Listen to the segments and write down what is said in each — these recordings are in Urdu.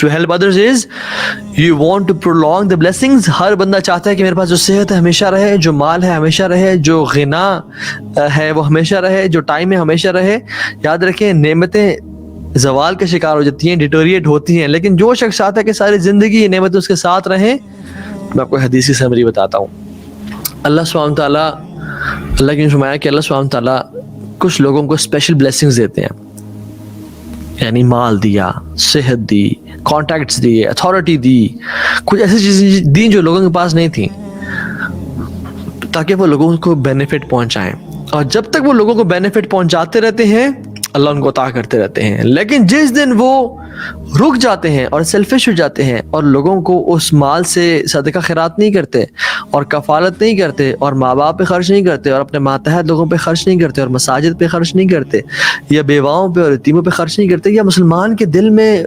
to help others is you want to prolong the blessings. ہر بندہ چاہتا ہے کہ میرے پاس جو صحت ہے ہمیشہ رہے, جو مال ہے ہمیشہ رہے, جو غنا ہے وہ ہمیشہ رہے, جو ٹائم ہے ہمیشہ رہے. یاد رکھیں نعمتیں زوال کا شکار ہو جاتی ہیں, ڈیٹوریٹ ہوتی ہیں, لیکن جو شخص چاہتا ہے کہ ساری زندگی یہ نعمتیں اس کے ساتھ رہیں, میں آپ کو حدیث کی سمری بتاتا ہوں. اللہ سبحانہ تعالیٰ, اللہ کی نے فرمایا کہ اللہ سبحانہ تعالیٰ کچھ لوگوں کو اسپیشل بلیسنگز دیتے ہیں, یعنی مال دیا, صحت دی, کانٹیکٹس دیے, اتھارٹی دی, کچھ ایسی چیزیں دیں جو لوگوں کے پاس نہیں تھیں, تاکہ وہ لوگوں کو بینیفٹ پہنچائیں. اور جب تک وہ لوگوں کو بینیفٹ پہنچاتے رہتے ہیں اللہ ان کو عطا کرتے رہتے ہیں. لیکن جس دن وہ رک جاتے ہیں اور سیلفش ہو جاتے ہیں اور لوگوں کو اس مال سے صدقہ خیرات نہیں کرتے اور کفالت نہیں کرتے اور ماں باپ پہ خرچ نہیں کرتے اور اپنے ماتحت لوگوں پہ خرچ نہیں کرتے اور مساجد پہ خرچ نہیں کرتے یا بیواؤں پہ اور یتیموں پہ خرچ نہیں کرتے, یا مسلمان کے دل میں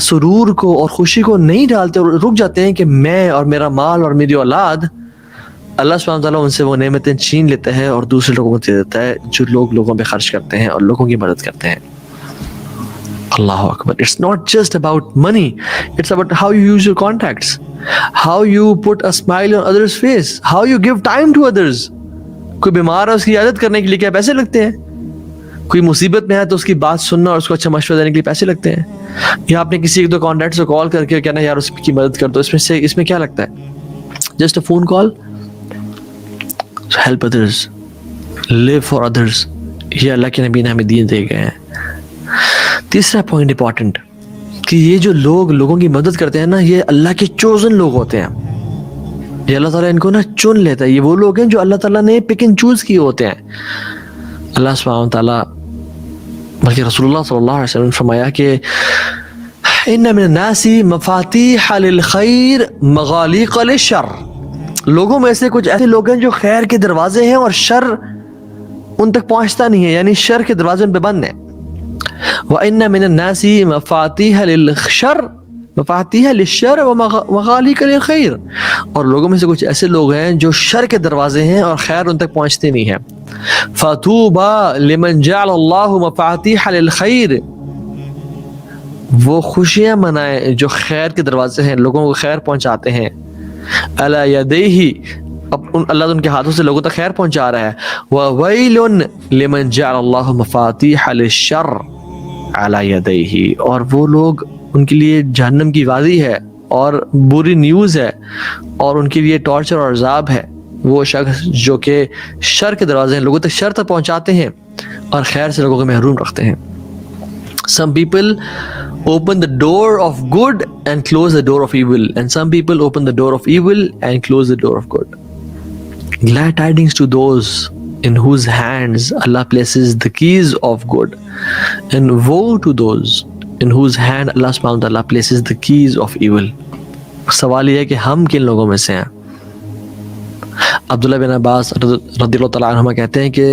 سرور کو اور خوشی کو نہیں ڈالتے اور رک جاتے ہیں کہ میں اور میرا مال اور میری اولاد, اللہ سبحانہ تعالیٰ ان سے وہ نعمتیں چھین لیتا ہے اور دوسرے لوگوں کو دے دیتا ہے جو لوگ لوگوں پہ خرچ کرتے ہیں اور لوگوں کی مدد کرتے ہیں. اللہ اکبر. It's not just about money, it's about how you use your contacts, how you put a smile on others' face, how you give time to others. کوئی بیمار ہے اس کی عیادت کرنے کے لیے کیا پیسے لگتے ہیں؟ کوئی مصیبت میں ہے تو اس کی بات سننا اور اس کو اچھا مشورہ دینے کے لیے پیسے لگتے ہیں. یا آپ نے کسی ایک دو کانٹیکٹ سے کال کر کے کہنا یار اس کی مدد کر دو, اس میں کیا لگتا ہے؟ Just a phone call. help others, live for others. یہ اللہ کے نبی نے ہمیں دین دے گئے ہیں. تیسرا پوائنٹ امپورٹنٹ کہ یہ جو لوگ لوگوں کی مدد کرتے ہیں نا, یہ اللہ کے چوزن لوگ ہوتے ہیں. یہ اللہ تعالیٰ ان کو نا چن لیتا ہے. یہ وہ لوگ ہیں جو اللہ تعالیٰ نے پک اینڈ چوز کیے ہوتے ہیں. اللہ سبحانہ تعالیٰ بلکہ رسول اللہ صلی اللہ علیہ وسلم نے فرمایا کہ ان من الناس مفاتیح للخیر مغالق للشر. لوگوں میں سے کچھ ایسے لوگ ہیں جو خیر کے دروازے ہیں اور شر ان تک پہنچتا نہیں ہے, یعنی شر کے دروازے ان پہ بند ہیں. وَإِنَّ مِنَ النَّاسِ مَفَاتِيحَ لِلشَّرِّ مفاتیح للشر ومغالق للخیر. اور لوگوں میں سے کچھ ایسے لوگ ہیں جو شر کے دروازے ہیں اور خیر ان تک پہنچتے نہیں ہیں. فَطُوبَى لِمَنْ جَعَلَ اللَّهُ مَفَاتِيحَ لِلْخَيْرِ. وہ خوشیاں منائیں جو خیر کے دروازے ہیں, لوگوں کو خیر پہنچاتے ہیں. عَلَى يَدَيْهِ, اب اللہ ان کے ہاتھوں سے لوگوں تک خیر پہنچا رہا ہے. وَوَيْلٌ لِمَنْ جَعَلَ اللَّهُ مَفَاتِيحَ لِلشَّرِّ عَلَى يَدَيْهِ. اور وہ لوگ ان کے لیے جہنم کی وادی ہے اور بری نیوز ہے اور ان کے لیے ٹارچر اور عذاب ہے. وہ شخص جو کہ شر کے دروازے ہیں, لوگوں تک شر تک پہنچاتے ہیں اور خیر سے لوگوں کو محروم رکھتے ہیں. Some people open the door of good and close the door of evil, and some people open the door of evil and close the door of good. Glad tidings to those in whose hands Allah places the keys of good, and woe to those in whose hand Allah subhanahu wa ta'ala places the keys of evil. سوال یہ ہے کہ ہم کن لوگوں میں سے ہیں؟ عبداللہ بن عباس رضی اللہ تعالیٰ عنہما کہتے ہیں کہ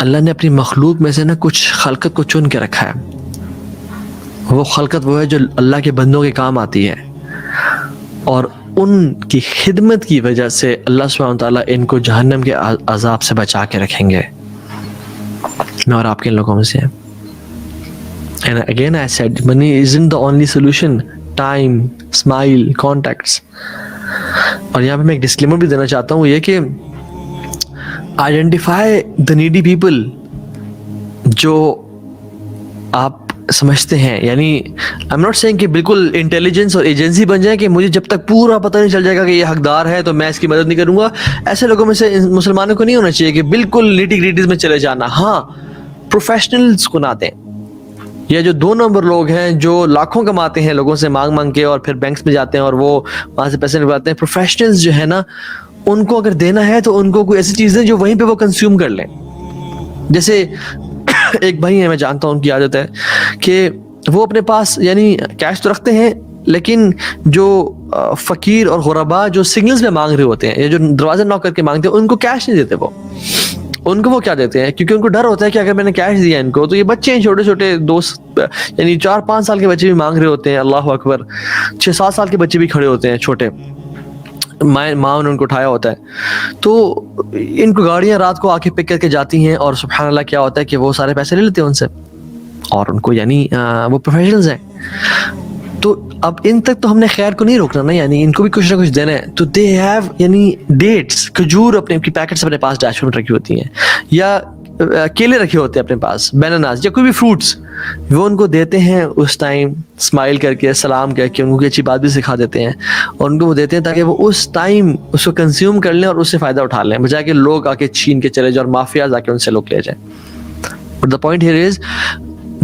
اللہ نے اپنی مخلوق میں سے نا کچھ خلقت کو چن کے رکھا ہے. وہ خلقت وہ ہے جو اللہ کے بندوں کے کام آتی ہے, اور ان کی خدمت کی وجہ سے اللہ سبحانہ تعالیٰ ان کو جہنم کے عذاب سے بچا کے رکھیں گے. میں اور آپ کے ان لوگوں میں سے ہیں. And again I said, money isn't the only solution. Time, smile, contacts. اور یہاں پہ میں ایک ڈسکلیمر بھی دینا چاہتا ہوں, یہ کہ identify the needy people جو آپ سمجھتے ہیں. یعنی I'm not saying کہ بالکل انٹیلیجنس اور ایجنسی بن جائیں کہ مجھے جب تک پورا پتہ نہیں چل جائے گا کہ یہ حقدار ہے تو میں اس کی مدد نہیں کروں گا. ایسے لوگوں میں سے مسلمانوں کو نہیں ہونا چاہیے کہ بالکل نیٹی گریٹیز میں چلے جانا. ہاں, پروفیشنلز کو نہ دیں. یہ جو 2 نمبر لوگ ہیں جو لاکھوں کماتے ہیں لوگوں سے مانگ مانگ کے اور پھر بینکس میں جاتے ہیں اور وہ وہاں سے پیسے نکالتے ہیں, پروفیشنلز جو ہے نا ان کو اگر دینا ہے تو ان کو کوئی ایسی چیز دیں جو وہیں پہ وہ کنزیوم کر لیں. جیسے ایک بھائی ہے, میں جانتا ہوں, ان کی عادت ہے کہ وہ اپنے پاس یعنی کیش تو رکھتے ہیں, لیکن جو فقیر اور غربا جو سگنلز میں مانگ رہے ہوتے ہیں یا جو دروازے نوک کر کے مانگتے ہیں ان کو کیش نہیں دیتے. وہ کیا دیتے ہیں کیونکہ ان کو ڈر ہوتا ہے کہ اگر میں نے کیش دیا ان کو تو یہ بچے ہیں چھوٹے چھوٹے دوست, یعنی 4-5 سال کے بچے بھی مانگ رہے ہوتے ہیں. اللہ اکبر. 6-7 سال کے بچے بھی کھڑے ہوتے ہیں چھوٹے, ماں نے ان کو اٹھایا ہوتا ہے. تو ان کو گاڑیاں رات کو آ کے پک کر کے جاتی ہیں اور سبحان اللہ کیا ہوتا ہے کہ وہ سارے پیسے لے لیتے ہیں ان سے. اور ان کو یعنی وہ پروفیشنلز ہیں. تو اب ان تک تو ہم نے خیر کو نہیں روکنا نا, یعنی ان کو بھی کچھ نہ کچھ دینا ہے. تو دے ہیو یعنی ڈیٹس, کھجور اپنے کی پیکٹس اپنے پاس ڈیش میں رکھی ہوتی ہیں, یا کیلے رکھے ہوتے ہیں اپنے پاس, بیناناز یا کوئی بھی فروٹس, وہ ان کو دیتے ہیں اس ٹائم اسمائل کر کے, سلام کر کے, ان کو اچھی بات بھی سکھا دیتے ہیں, اور ان کو وہ دیتے ہیں تاکہ وہ اس ٹائم اس کو کنزیوم کر لیں اور اس سے فائدہ اٹھا لیں, بجائے کہ لوگ آ کے چھین کے چلے جائیں اور مافیاز آ کے ان سے لوگ لے جائیں. But the point here is,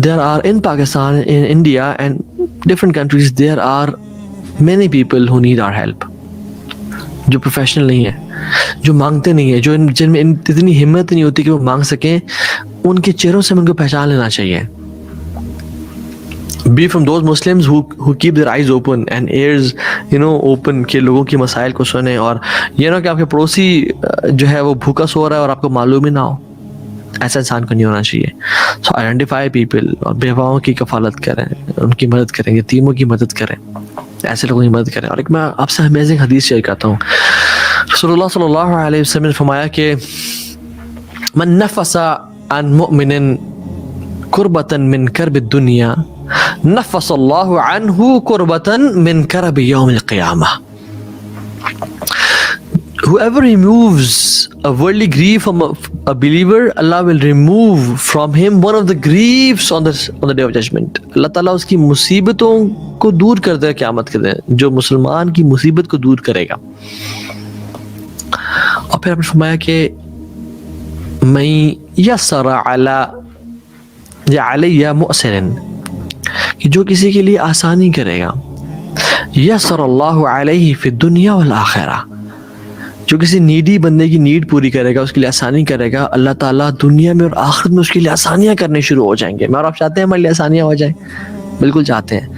there are in Pakistan, in India and different countries, there are many people who need our help, جو پروفیشنل نہیں ہیں, جو مانگتے نہیں ہیں, جو جن میں اتنی ہمت نہیں ہوتی کہ وہ مانگ سکیں. ان کے چہروں سے ہم ان کو پہچان لینا چاہیے. Be from those Muslims who keep their eyes open and ears open, کہ لوگوں کی مسائل کو سنیں, اور یہ کہ آپ کے پڑوسی جو ہے وہ بھوکا سو رہا ہے اور آپ کو معلوم ہی نہ ہو. ایسا انسان کو نہیں ہونا چاہیے. سو آئیڈینٹیفائی پیپل, اور بیواؤں کی کفالت کریں, ان کی مدد کریں, یتیموں کی مدد کریں, ایسے لوگوں کی مدد کریں. اور ایک میں آپ سے امیزنگ حدیث شیئر کرتا ہوں. رسول اللہ صلی اللہ علیہ وسلم نے فرمایا کہ من نفس عن مؤمن کربۃ من کرب الدنیا نفس اللہ عنہ کربۃ من کرب یوم القیامہ. Whoever removes a worldly grief from a believer, Allah will remove from him one of the griefs on the day of judgment. اللہ تعالیٰ اس کی مصیبتوں کو دور کر دے قیامت کے دن, جو مسلمان کی مصیبت کو دور کرے گا. اور پھر آپ نے فرمایا کہ من یسر علی مؤسر, کہ جو کسی کے لیے آسانی کرے گا, یسر اللہ علیہ فی الدنیا والآخرہ, جو کسی نیڈی بندے کی نیڈ پوری کرے گا, اس کے لیے آسانی کرے گا, اللہ تعالیٰ دنیا میں اور آخرت میں اس کے لیے آسانیاں کرنے شروع ہو جائیں گے. میں اور آپ چاہتے ہیں ہمارے لیے آسانیاں ہو جائیں؟ بالکل چاہتے ہیں.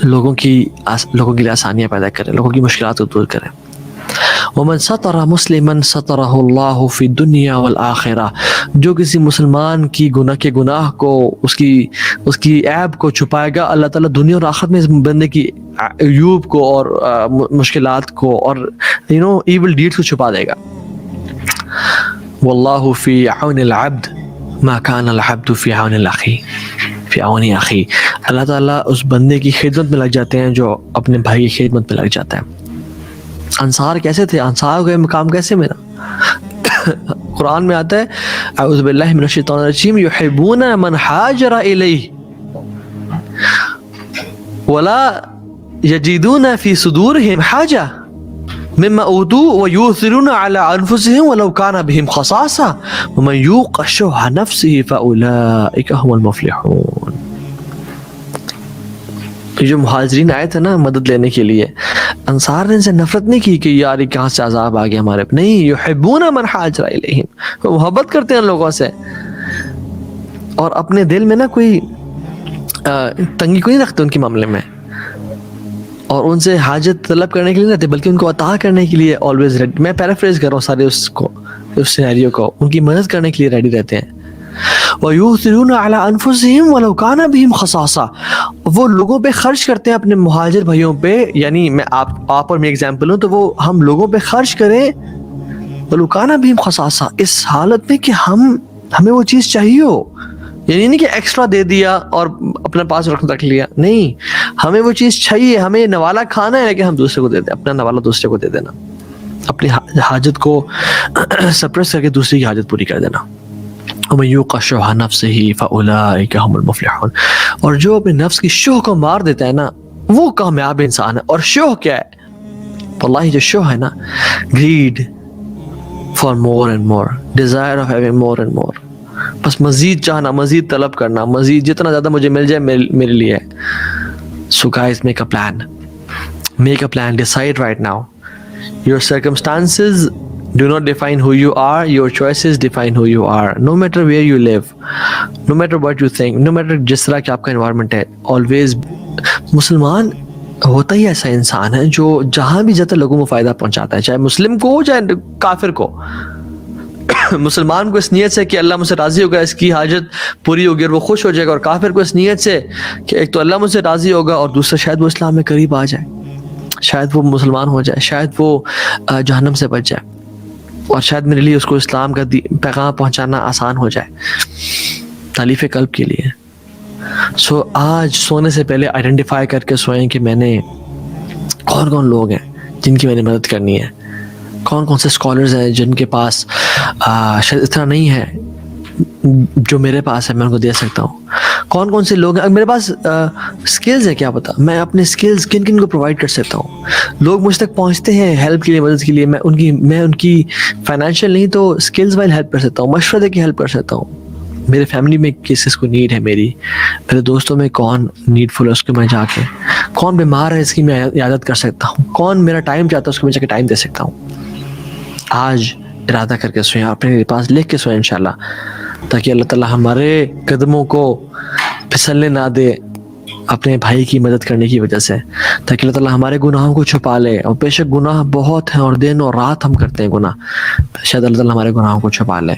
لوگوں کے لیے آسانیاں پیدا کریں, لوگوں کی مشکلات کو دور کریں. ومن ستر مسلما سترہ اللہ فی الدنیا والآخرہ, جو کسی مسلمان کی گناہ کو, اس کی عیب کو چھپائے گا, اللہ تعالیٰ دنیا اور آخرت میں اس بندے کی عیوب کو اور مشکلات کو اور ایول ڈیڈز کو چھپا دے گا. واللہ فی عون العبد ما کان العبد فی عون الاخی فی عون اخی. اللہ تعالیٰ اس بندے کی خدمت میں لگ جاتے ہیں جو اپنے بھائی کی خدمت میں لگ جاتا ہے. انصار کیسے تھے؟ انصار کا مقام کیسے ملا؟ قرآن میں آتا ہے اعوذ باللہ من الشیطان الرجیم یحبون من حاجر الیہ ولا یجدون فی صدورہم حاجہ مما اوتوا ویؤثرون علی انفسہم ولو کان بہم خصاصہ ومن یوق شح نفسہ فاولئک هم المفلحون. جو مہاجرین آئے تھے نا مدد لینے کے لیے, انصار نے ان سے نفرت نہیں کی کہ یار کہاں سے عذاب آ گیا ہمارے, نہیں, یحبون من حاجر الیہم, وہ محبت کرتے ہیں ان لوگوں سے, اور اپنے دل میں نا کوئی تنگی کو نہیں رکھتے ان کے معاملے میں, اور ان سے حاجت طلب کرنے کے لیے نہیں رہتے, بلکہ ان کو عطا کرنے کے لیے آلویز ریڈی. میں پیرافریز کر رہا ہوں سارے اس سینیریو کو, ان کی مدد کرنے کے لیے ریڈی رہتے ہیں. وَيُؤْثِرُونَ عَلَىٰ أَنفُسِهِمْ وَلَوْ كَانَ بِهِمْ خَصَاصَةٌ, وہ لوگوں پہ خرچ کرتے ہیں اپنے مہاجر بھائیوں پہ, یعنی میں آپ اور میں ایگزامپل ہوں, تو وہ ہم لوگوں پہ خرچ کریں وَلَوْ كَانَ بِهِمْ خَصَاصَةٌ, اس حالت میں کہ ہمیں وہ چیز چاہیے ہو, یعنی نہیں کہ ایکسٹرا دے دیا اور اپنے پاس رکھ لیا, نہیں, ہمیں وہ چیز چاہیے, ہمیں نوالا کھانا ہے کہ ہم دوسرے کو دے دیں, اپنا نوالا دوسرے کو دے دینا, اپنی حاجت کو سپریس کر کے دوسری کی حاجت پوری کر دینا. وَمَن يُوقَ شُحَّ نَفْسِهِ فَأُولَٰئِكَ هُمُ الْمُفْلِحُونَ, اور جو اپنے نفس کی شوہ کو مار دیتا ہے نا, وہ کامیاب انسان ہے. اور شوہ کیا ہے؟ واللہ جو شوہ ہے نا, greed for more and more, desire of having more and more, بس مزید چاہنا, مزید طلب کرنا, مزید جتنا زیادہ مجھے مل جائے میرے لیے. So guys, make a plan, decide right now. Your circumstances do not define who you are, your choices define who you are. No matter where you live, no matter what you think, no matter جس طرح کہ آپ کا environment ہے, always مسلمان ہوتا ہی ایسا انسان ہے جو جہاں بھی جاتا ہے لوگوں کو فائدہ پہنچاتا ہے, چاہے مسلم کو ہو چاہے کافر کو. مسلمان کو اس نیت سے کہ اللہ مجھ سے راضی ہوگا, اس کی حاجت پوری ہوگی اور وہ خوش ہو جائے گا, اور کافر کو اس نیت سے کہ ایک تو اللہ مجھ سے راضی ہوگا اور دوسرا شاید وہ اسلام میں قریب آ جائے, شاید وہ مسلمان ہو جائے, شاید وہ جہنم سے بچ جائے, اور شاید میرے لیے اس کو اسلام کا پیغام پہنچانا آسان ہو جائے. تالیف قلب کے لیے سو آج سونے سے پہلے آئیڈینٹیفائی کر کے سوئیں کہ میں نے کون کون لوگ ہیں جن کی میں نے مدد کرنی ہے, کون کون سے اسکالرز ہیں جن کے پاس شاید اتنا نہیں ہے جو میرے پاس ہے میں ان کو دے سکتا ہوں, کون کون سے لوگ ہیں میرے پاس اسکلز ہے کیا پتا میں اپنے اسکلز کن کن کو پرووائڈ کر سکتا ہوں. لوگ مجھ تک پہنچتے ہیں ہیلپ کے لیے, مدد کے لیے, میں ان کی فائنینشیل نہیں تو اسکلز وائز ہیلپ کر سکتا ہوں, مشورہ دے کے ہیلپ کر سکتا ہوں. میرے فیملی میں کس کو نیڈ ہے میرے دوستوں میں کون نیڈ فل ہے اس کو میں جا کے, کون بیمار ہے اس کی میں عیادت کر سکتا ہوں, کون میرا ٹائم چاہتا ہے اس کو میں جا کے ٹائم دے سکتا ہوں. آج ارادہ کر کے سوئیں, اپنے پاس لکھ کے سوئیں انشاءاللہ, تاکہ اللہ تعالیٰ ہمارے قدموں کو پھسلنے نہ دے اپنے بھائی کی مدد کرنے کی وجہ سے, تاکہ اللہ تعالیٰ ہمارے گناہوں کو چھپا لے. اور بے شک گناہ بہت ہیں اور دن اور رات ہم کرتے ہیں گناہ, شاید اللہ تعالیٰ ہمارے گناہوں کو چھپا لے.